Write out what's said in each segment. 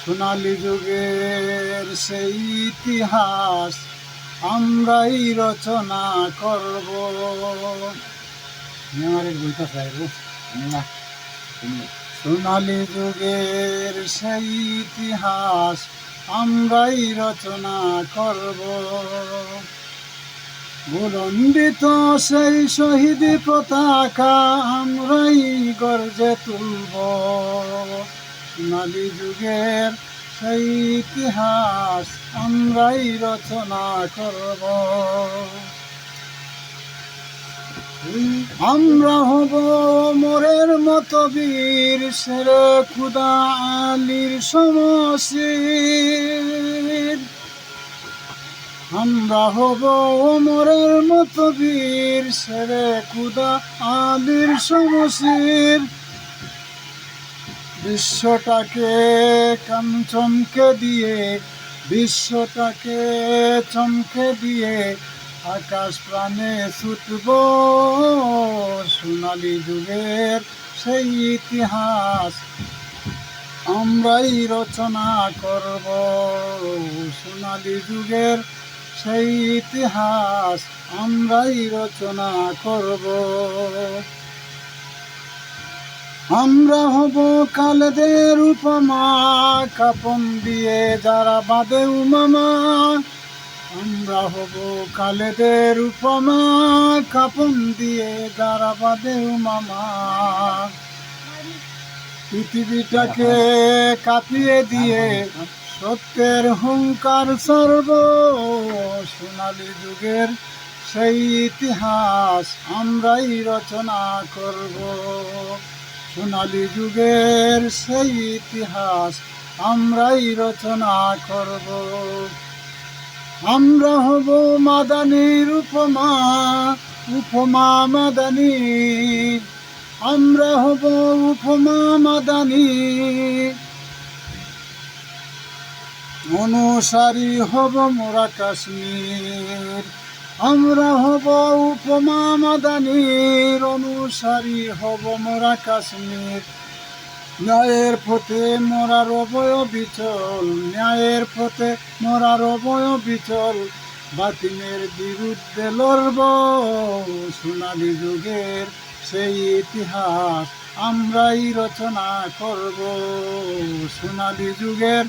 সোনালী যুগের সেই ইতিহাস আমরাই রচনা করব। সোনালী যুগের সেই ইতিহাস আমরাই রচনা করব। বুলন্দিত সেই শহীদ পতাকা আমরাই গর্জে তুলব। সোনালী যুগের সেই ইতিহাস আমরাই রচনা করব। আমরা হব মোরের মতো বীর শেরে খুদা আলীর সমশির। আমরা হব মোরের মতো বীর শেরে খুদা আলীর সমশির। বিশ্বটাকে চমকে দিয়ে, বিশ্বটাকে চমকে দিয়ে আকাশ প্রাণে ছুটব। সোনালী যুগের সেই ইতিহাস আমরাই রচনা করব। সোনালী যুগের সেই ইতিহাস আমরাই রচনা করব। আমরা হব খালেদের উপমা, কাপন দিয়ে যারা বাঁধে উমামা। আমরা হব খালেদের উপমা, কাপন দিয়ে যারা বাঁধে উমামা। পৃথিবীটাকে কাঁপিয়ে দিয়ে সত্যের হুঙ্কার সর্ব। সোনালী যুগের সেই ইতিহাস আমরাই রচনা করব। সোনালী যুগের সেই ইতিহাস আমরাই রচনা করব। আমরা হব মাদানির উপমা, উপমা মাদানি। আমরা হব উপমা মাদানি। অনুসারী হব মোরা কাশ্মীর। আমরা হব উপমা মাদানির, অনুসারী হব মোরা কাশ্মীর। ন্যায়ের পথে মোরা রবয় বিচল, ন্যায়ের পথে মোরা রবয় বিচল। বাতিলের বিরুদ্ধে লড়ব। সোনালী যুগের সেই ইতিহাস আমরাই রচনা করব। সোনালী যুগের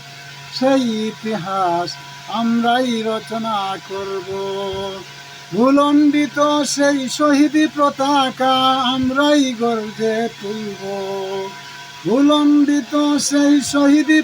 সেই ইতিহাস আমরাই রচনা করব। ভুলণ্ডিত সেই শহীদ পতাকা আমরাই গর্জে তুলব। ভুলণ্ডিত সেই শহীদ